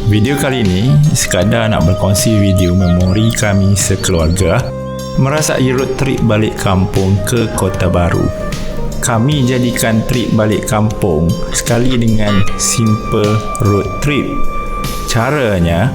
Video kali ini sekadar nak berkongsi video memori kami sekeluarga merasai road trip balik kampung ke Kota Baru. Kami jadikan trip balik kampung sekali dengan simple road trip. Caranya,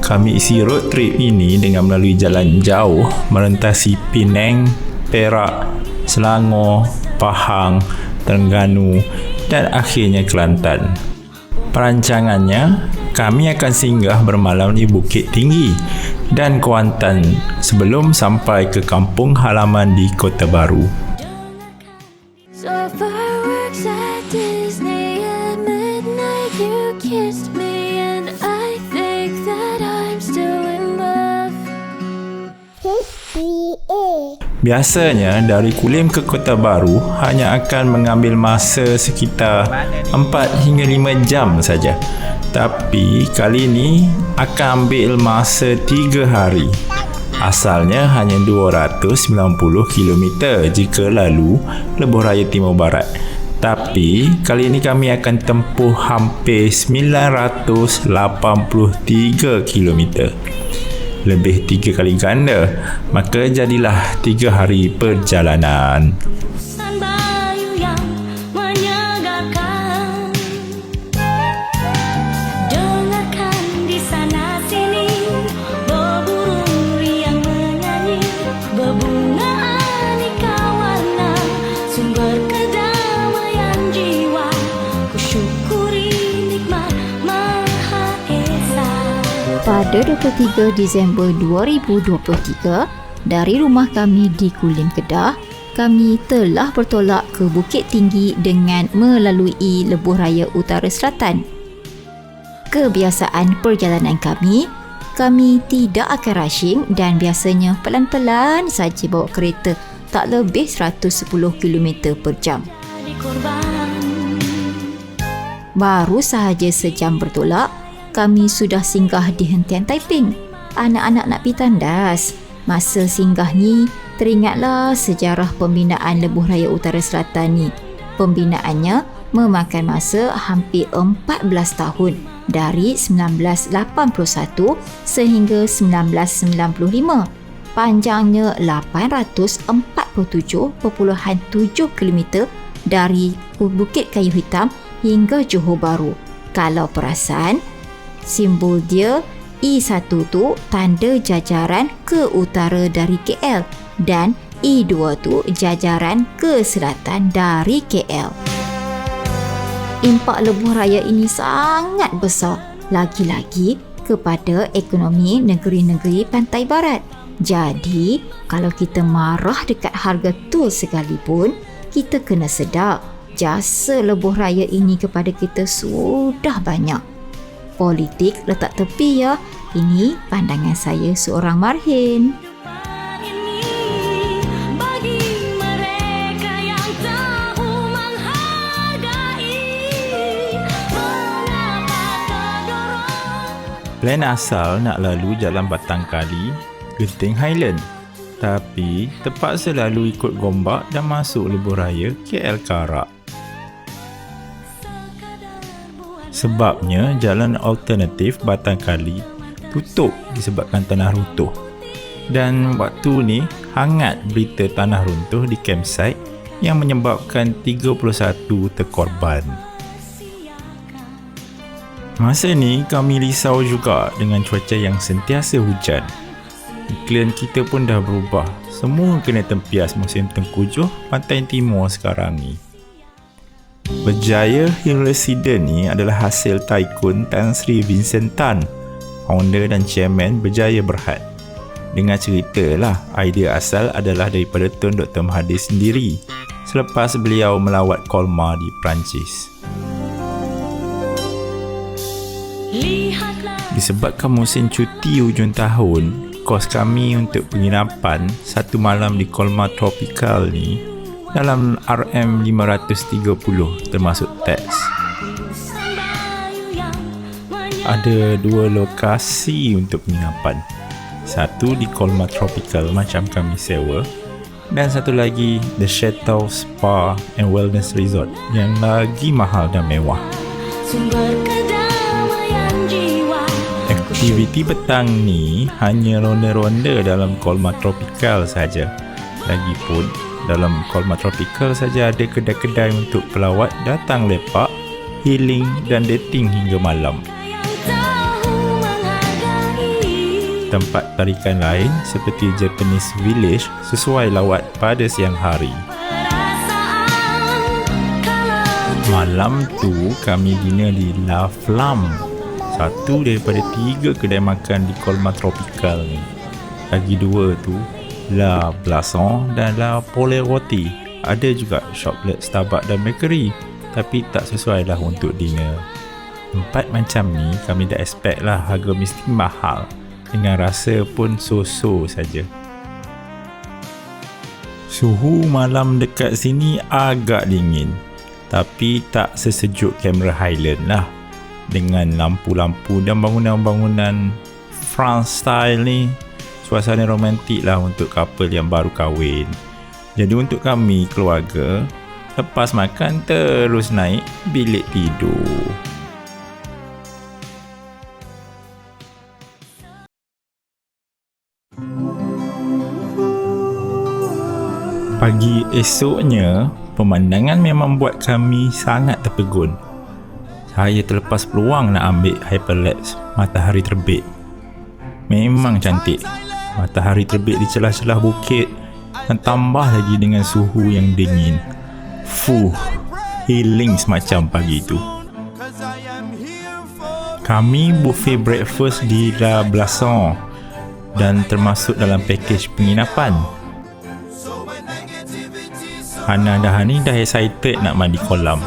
kami isi road trip ini dengan melalui jalan jauh merentasi Penang, Perak, Selangor, Pahang, Terengganu dan akhirnya Kelantan. Perancangannya, kami akan singgah bermalam di Bukit Tinggi dan Kuantan sebelum sampai ke kampung halaman di Kota Baru. So fireworks at Disney at midnight, you kissed me and I think that I'm still in love. Biasanya dari Kulim ke Kota Baru hanya akan mengambil masa sekitar 4 hingga 5 jam saja. Tapi kali ini akan ambil masa 3 hari. Asalnya hanya 290 km jika lalu Lebuh Raya Timur Barat. Tapi kali ini kami akan tempuh hampir 983 km. Lebih 3 kali ganda, maka jadilah 3 hari perjalanan. Pada 23 Disember 2023, dari rumah kami di Kulim, Kedah, kami telah bertolak ke Bukit Tinggi dengan melalui Lebuh Raya Utara Selatan. Kebiasaan perjalanan kami tidak akan rushing dan biasanya pelan-pelan saja bawa kereta tak lebih 110 km per jam. Baru sahaja sejam bertolak, kami sudah singgah di hentian Taiping. Anak-anak nak pergi tandas. Masa singgah ni, teringatlah sejarah pembinaan Lebuh Raya Utara Selatan ni. Pembinaannya memakan masa hampir 14 tahun dari 1981 sehingga 1995. Panjangnya 847.7 km dari Bukit Kayu Hitam hingga Johor Bahru. Kalau perasan, simbol dia I1 tu tanda jajaran ke utara dari KL dan I2 tu jajaran ke selatan dari KL. Impak Lebuh Raya ini sangat besar, lagi-lagi kepada ekonomi negeri-negeri pantai barat. Jadi, kalau kita marah dekat harga tol sekalipun, kita kena sedar jasa Lebuh Raya ini kepada kita sudah banyak. Politik letak tepi ya. Ini pandangan saya seorang marhin. Plan asal nak lalu Jalan Batang Kali, Genting Highland. Tapi terpaksa lalu ikut Gombak dan masuk Lebuh Raya KL Karak. Sebabnya jalan alternatif Batang Kali tutup disebabkan tanah runtuh. Dan waktu ni hangat berita tanah runtuh di campsite yang menyebabkan 31 terkorban. Masa ni kami risau juga dengan cuaca yang sentiasa hujan. Iklim kita pun dah berubah. Semua kena tempias musim tengkujuh pantai timur sekarang ni. Berjaya Hill Residence ni adalah hasil Tycoon Tan Sri Vincent Tan, founder dan chairman Berjaya Berhad. Dengar cerita lah, idea asal adalah daripada Tun Dr. Mahathir sendiri selepas beliau melawat Colmar di Perancis. Disebabkan musim cuti hujung tahun, kos kami untuk penginapan 1 malam di Colmar Tropical ni dalam RM530 termasuk teks. Ada 2 lokasi untuk penginapan. Satu di Colmar Tropical macam kami sewa, dan satu lagi The Chateau Spa and Wellness Resort yang lagi mahal dan mewah. Sumber kedamaian jiwa. Aktiviti petang ni hanya ronda-ronda dalam Kolma Tropikal saja. Lagipun, dalam Kolma Tropikal saja ada kedai-kedai untuk pelawat datang lepak, healing dan dating hingga malam. Tempat tarikan lain seperti Japanese Village sesuai lawat pada siang hari. Malam tu kami dinner di La Flamme, satu daripada 3 kedai makan di Kolma Tropikal ni. Lagi 2 tu, La Blason dan La Polerotti. Ada juga shoplet Starbucks dan bakery, tapi tak sesuai lah untuk dinner. 4 macam ni kami dah expect lah harga mesti mahal, dengan rasa pun so-so saja. Suhu malam dekat sini agak dingin, tapi tak sesejuk Cameron Highland lah. Dengan lampu-lampu dan bangunan-bangunan France style ni, suasana romantik lah untuk couple yang baru kahwin. Jadi untuk kami keluarga, lepas makan terus naik bilik tidur. Pagi esoknya, pemandangan memang buat kami sangat terpegun. Saya terlepas peluang nak ambil hyperlapse matahari terbit. Memang cantik. Matahari terbit di celah-celah bukit dan tambah lagi dengan suhu yang dingin. Healing semacam pagi itu. Kami buffet breakfast di La Blason dan termasuk dalam pakej penginapan. Hana dah ni dah excited nak mandi kolam,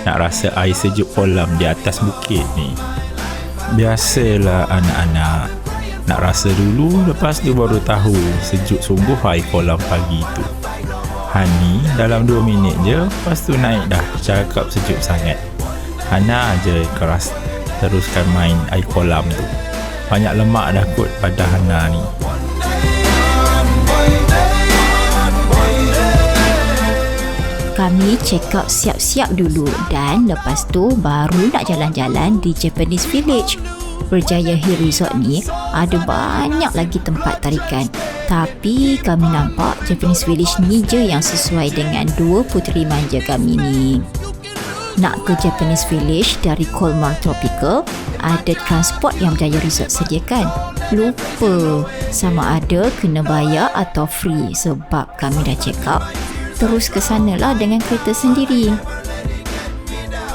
nak rasa air sejuk kolam di atas bukit ni. Biasalah anak-anak, nak rasa dulu, lepas tu baru tahu sejuk sungguh air kolam pagi tu. Hani dalam 2 minit je, lepas tu naik dah, cakap sejuk sangat. Hana je keras teruskan main air kolam tu. Banyak lemak dah kot pada Hana ni. Kami check out siap-siap dulu dan lepas tu baru nak jalan-jalan di Japanese Village. Berjaya Hill Resort ni ada banyak lagi tempat tarikan, tapi kami nampak Japanese Village ni je yang sesuai dengan 2 puteri manja kami ni. Nak ke Japanese Village dari Kolmar Tropical, ada transport yang Berjaya Resort sediakan. Lupa sama ada kena bayar atau free sebab kami dah check out. Terus ke sanalah dengan kereta sendiri.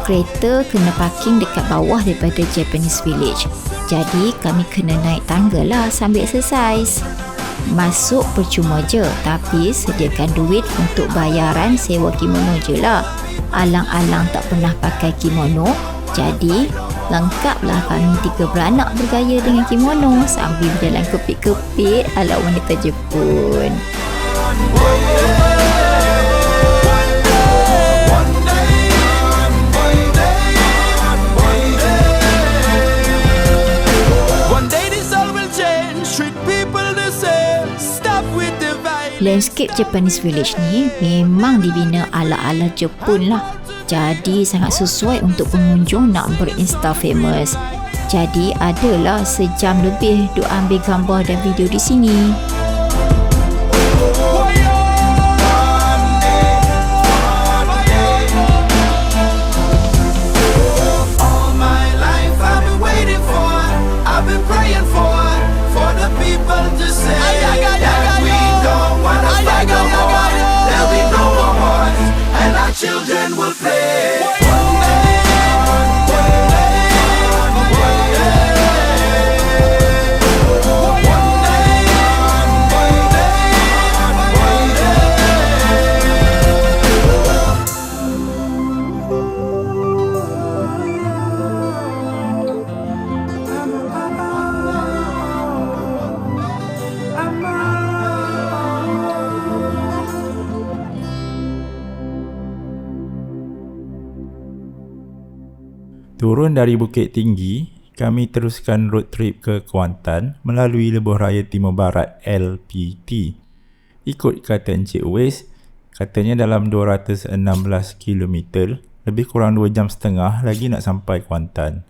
Kereta kena parking dekat bawah daripada Japanese Village. Jadi kami kena naik tangga lah sambil exercise. Masuk percuma je, tapi sediakan duit untuk bayaran sewa kimono je lah. Alang-alang tak pernah pakai kimono, jadi lengkaplah kami 3 beranak bergaya dengan kimono sambil berjalan kepit-kepit ala wanita Jepun. Landscape Japanese Village ni memang dibina ala-ala Jepun lah. Jadi sangat sesuai untuk pengunjung nak berinsta famous. Jadi adalah sejam lebih duk ambil gambar dan video di sini. Children will play. Turun dari Bukit Tinggi, kami teruskan road trip ke Kuantan melalui Lebuh Raya Timur Barat LPT. Ikut kata Encik Uwais, katanya dalam 216 km, lebih kurang 2 jam setengah lagi nak sampai Kuantan.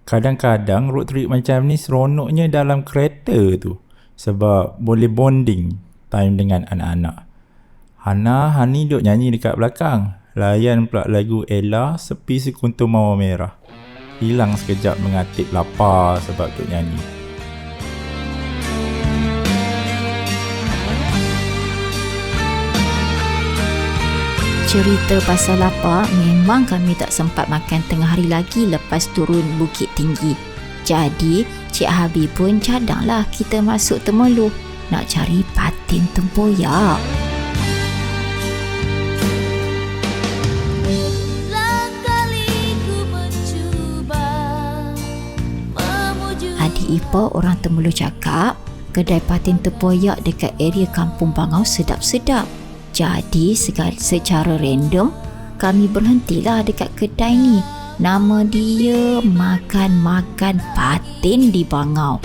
Kadang-kadang road trip macam ni seronoknya dalam kereta tu. Sebab boleh bonding time dengan anak-anak. Hani duk nyanyi dekat belakang. Layan pula lagu Ella, Sepi Sekuntum Mawar Merah. Hilang sekejap mengatip lapar sebab duk nyanyi. Cerita pasal lapar, memang kami tak sempat makan tengah hari lagi lepas turun Bukit Tinggi. Jadi, Cik Habi pun cadanglah kita masuk Temerloh nak cari patin tempoyak. Adik ipar orang Temerloh cakap, kedai patin tempoyak dekat area Kampung Bangau sedap-sedap. Jadi secara random kami berhentilah dekat kedai ni. Nama dia Makan Patin di Bangau.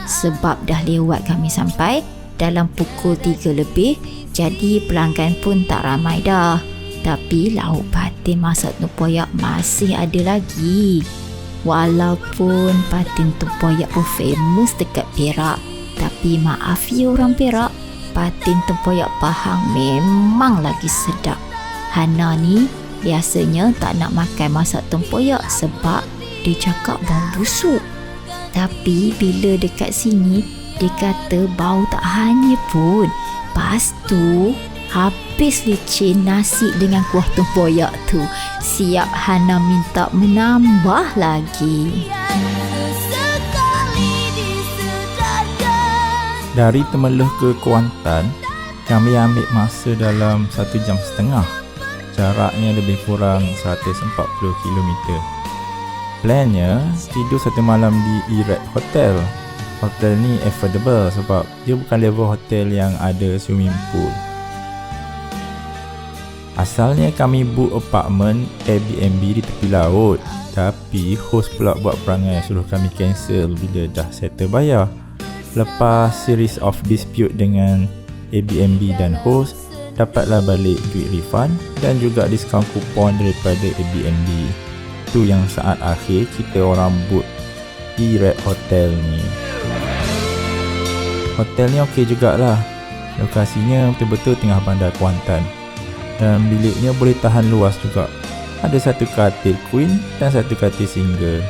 Sebab dah lewat kami sampai dalam pukul 3 lebih, jadi pelanggan pun tak ramai dah. Tapi lauk patin masak tempoyak masih ada lagi. Walaupun patin tempoyak pun famous dekat Perak, tapi maaf ya orang Perak, patin tempoyak Pahang memang lagi sedap. Hana ni biasanya tak nak makan masak tempoyak sebab dia cakap bau busuk. Tapi bila dekat sini, dia kata bau tak hanya pun. Lepas tu, habis licin nasi dengan kuah tempoyak tu. Siap Hana minta menambah lagi. Dari Temerloh ke Kuantan, kami ambil masa dalam 1.5 jam. Jaraknya lebih kurang 140 km. Plannya, tidur satu malam di Irad Hotel. Hotel ni affordable sebab dia bukan level hotel yang ada swimming pool. Asalnya kami book apartment Airbnb di tepi laut, tapi host pula buat perangai suruh kami cancel bila dah settle bayar. Lepas series of dispute dengan Airbnb dan host, dapatlah balik duit refund dan juga diskaun kupon daripada Airbnb. Tu yang saat akhir kita orang book Irad Hotel ni. Hotel ni okey jugalah. Lokasinya betul-betul tengah bandar Kuantan. Dan biliknya boleh tahan luas juga. Ada satu katil queen dan satu katil single.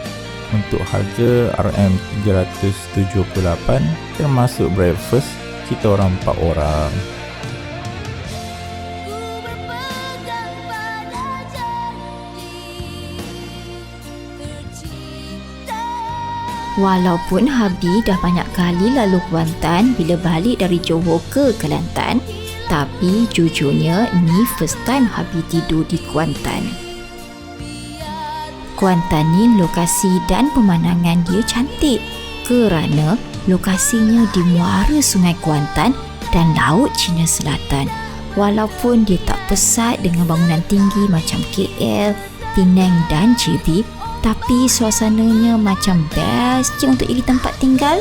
Untuk harga RM378 termasuk breakfast, kita orang 4 orang. Walaupun Habi dah banyak kali lalu Kuantan bila balik dari Johor ke Kelantan, tapi jujurnya ni first time Habi tidur di Kuantan. Kuantan ni lokasi dan pemandangan dia cantik kerana lokasinya di muara Sungai Kuantan dan Laut Cina Selatan. Walaupun dia tak pesat dengan bangunan tinggi macam KL, Penang dan JB, tapi suasananya macam best je untuk jadi tempat tinggal.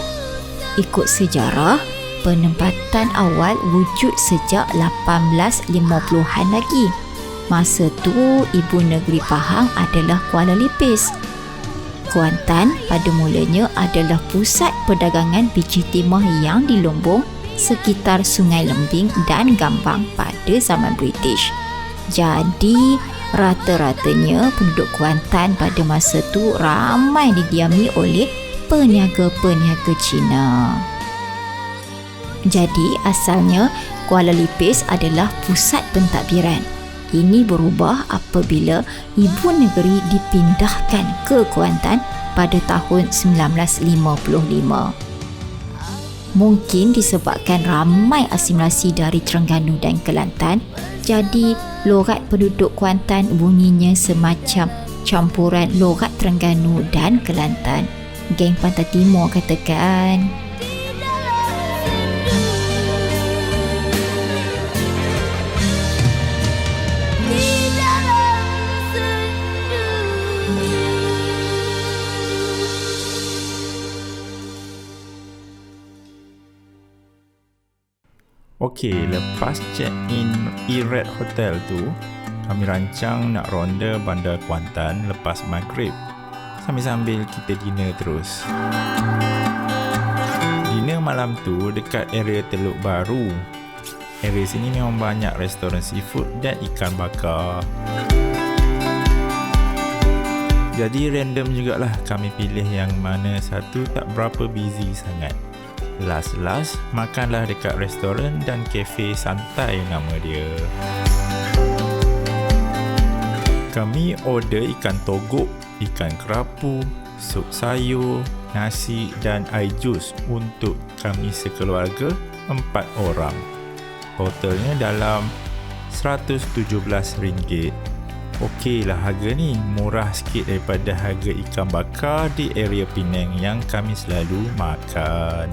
Ikut sejarah, penempatan awal wujud sejak 1850-an lagi. Masa tu, ibu negeri Pahang adalah Kuala Lipis. Kuantan pada mulanya adalah pusat perdagangan biji timah yang dilumbung sekitar Sungai Lembing dan Gambang pada zaman British. Jadi, rata-ratanya penduduk Kuantan pada masa tu ramai didiami oleh peniaga-peniaga Cina. Jadi, asalnya Kuala Lipis adalah pusat pentadbiran. Ini berubah apabila ibu negeri dipindahkan ke Kuantan pada tahun 1955. Mungkin disebabkan ramai asimilasi dari Terengganu dan Kelantan, jadi logat penduduk Kuantan bunyinya semacam campuran logat Terengganu dan Kelantan. Geng Pantai Timur katakan. Okey, lepas check-in Irad Hotel tu, kami rancang nak ronda bandar Kuantan lepas maghrib. kami sambil kita dinner terus. Dinner malam tu dekat area Teluk Baru. Area sini memang banyak restoran seafood dan ikan bakar. Jadi random jugalah kami pilih yang mana satu tak berapa busy sangat. Last makanlah dekat restoran dan kafe santai nama dia. Kami order ikan togok, ikan kerapu, sup sayur, nasi dan air jus untuk kami sekeluarga 4 orang. Totalnya dalam RM117. Okey lah harga ni, murah sikit daripada harga ikan bakar di area Penang yang kami selalu makan.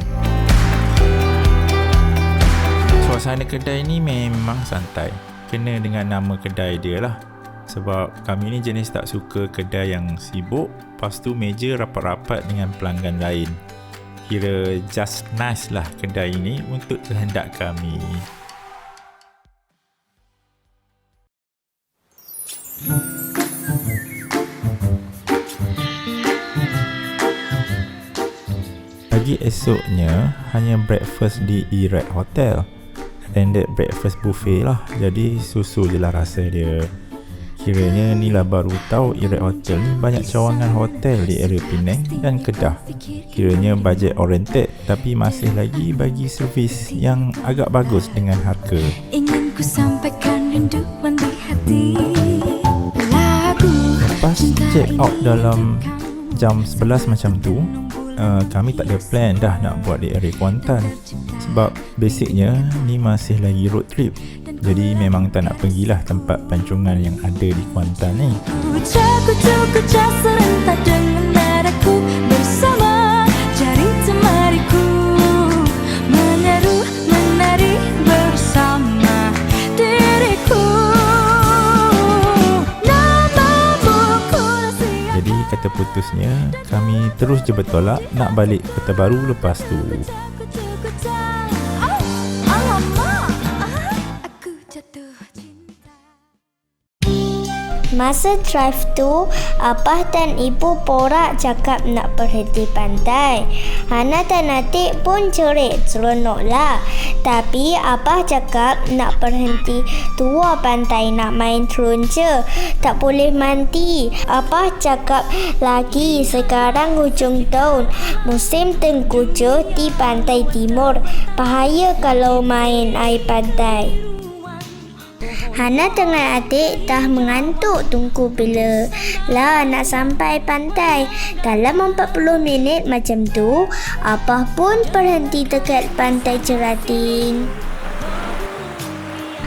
Suasana kedai ni memang santai, kena dengan nama kedai dia lah. Sebab kami ni jenis tak suka kedai yang sibuk, lepas tu meja rapat-rapat dengan pelanggan lain. Kira just nice lah kedai ini untuk kehendak kami. Pagi esoknya hanya breakfast di Iraq Hotel. Standard breakfast buffet lah, jadi susu je lah rasa dia. Kiranya ni lah baru tahu Iraq Hotel ni banyak cawangan hotel di area Penang dan Kedah. Kiranya budget oriented tapi masih lagi bagi servis yang agak bagus dengan harga. Ingin ku sampaikan rinduan di hati. Lagu Lepas check out dalam jam 11 macam tu, kami tak ada plan dah nak buat di area Kuantan. Sebab basicnya ni masih lagi road trip. Jadi memang tak nak pergilah tempat pancongan yang ada di Kuantan ni. Ku serentak dengan nadaku bersama jari temariku menyeru menari bersama diriku. Namamu ku rahsia. Jadi kata putusnya kami terus je bertolak nak balik Kota Baru lepas tu. Masa drive tu, Abah dan Ibu porak cakap nak berhenti pantai. Hana dan adik pun cerit seronok lah. Tapi Abah cakap nak berhenti tua pantai nak main turun je. Tak boleh mandi. Abah cakap lagi sekarang hujung tahun. Musim tengkujuh di pantai timur. Bahaya kalau main air pantai. Hana dengan adik dah mengantuk tunggu bila lah nak sampai pantai. Dalam 40 minit macam tu, Abah pun berhenti dekat pantai Cerating.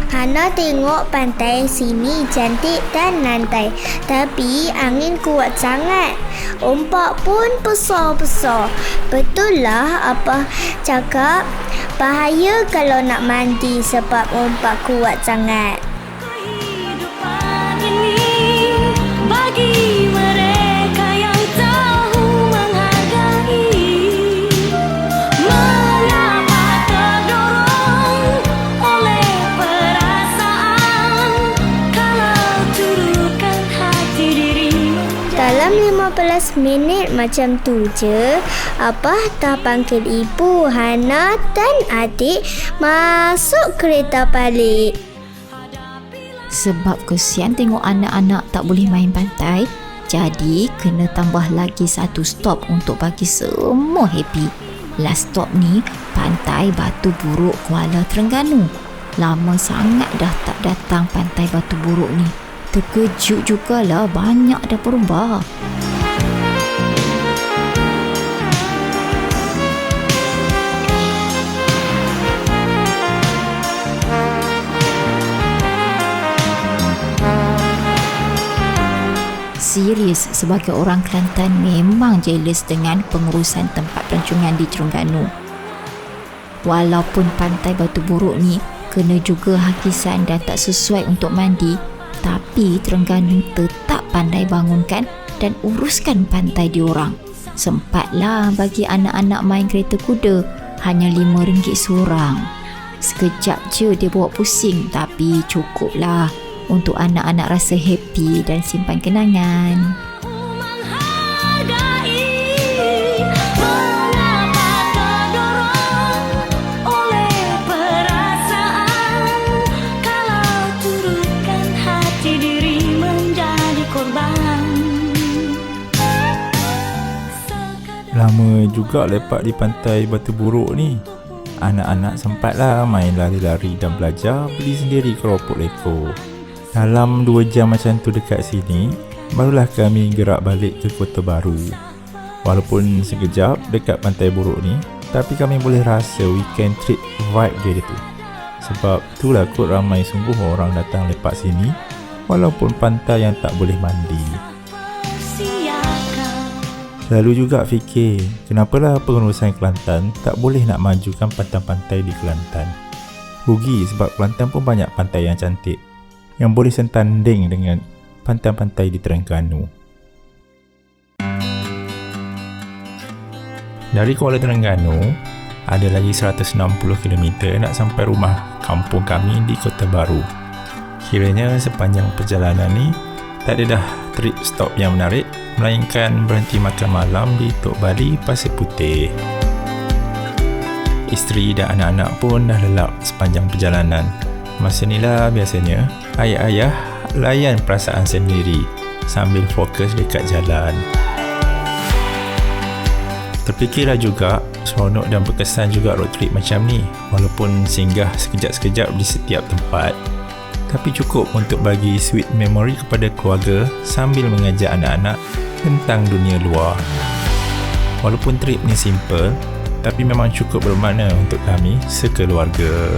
Hana tengok pantai sini cantik dan lantai. Tapi angin kuat sangat. Ombak pun besar-besar. Betul lah Abah cakap bahaya kalau nak mandi sebab ombak kuat sangat. Bagi mereka yang tahu menghargai, mengapa terdorong oleh perasaan kalau turutkan hati dirimu. Dalam 15 minit macam tu je, Abah dah panggil ibu, Hana dan adik masuk kereta balik. Sebab kesian tengok anak-anak tak boleh main pantai, jadi kena tambah lagi satu stop untuk bagi semua happy. Last stop ni Pantai Batu Buruk Kuala Terengganu. Lama sangat dah tak datang Pantai Batu Buruk ni. Terkejut jugalah, banyak dah berubah. Serius, sebagai orang Kelantan memang jealous dengan pengurusan tempat pelancongan di Terengganu. Walaupun Pantai Batu Buruk ni kena juga hakisan dan tak sesuai untuk mandi, tapi Terengganu tetap pandai bangunkan dan uruskan pantai diorang. Sempatlah bagi anak-anak main kereta kuda, hanya RM5 seorang. Sekejap je dia bawa pusing, tapi cukuplah untuk anak-anak rasa happy dan simpan kenangan. Menghargai Lama juga lepak di pantai Batu Buruk ni. Anak-anak sempatlah main lari-lari dan belajar beli sendiri keropok leko. Dalam 2 jam macam tu dekat sini, barulah kami gerak balik ke Kota Baru. Walaupun sekejap dekat Pantai Buruk ni, tapi kami boleh rasa weekend trip vibe dia tu. Sebab itulah kot ramai sungguh orang datang lepak sini, walaupun pantai yang tak boleh mandi. Lalu juga fikir, kenapalah pengurusan Kelantan tak boleh nak majukan pantai-pantai di Kelantan. Rugi sebab Kelantan pun banyak pantai yang cantik, yang boleh sentanding dengan pantai-pantai di Terengganu. Dari Kuala Terengganu, ada lagi 160 km nak sampai rumah kampung kami di Kota Baru. Kiranya sepanjang perjalanan ni, tak ada dah trip stop yang menarik, melainkan berhenti makan malam di Tok Bali Pasir Putih. Isteri dan anak-anak pun dah lelap sepanjang perjalanan. Masa inilah biasanya ayah-ayah layan perasaan sendiri sambil fokus dekat jalan. Terfikirlah juga, seronok dan berkesan juga road trip macam ni. Walaupun singgah sekejap-sekejap di setiap tempat, tapi cukup untuk bagi sweet memory kepada keluarga sambil mengajak anak-anak tentang dunia luar. Walaupun trip ni simple, tapi memang cukup bermakna untuk kami sekeluarga.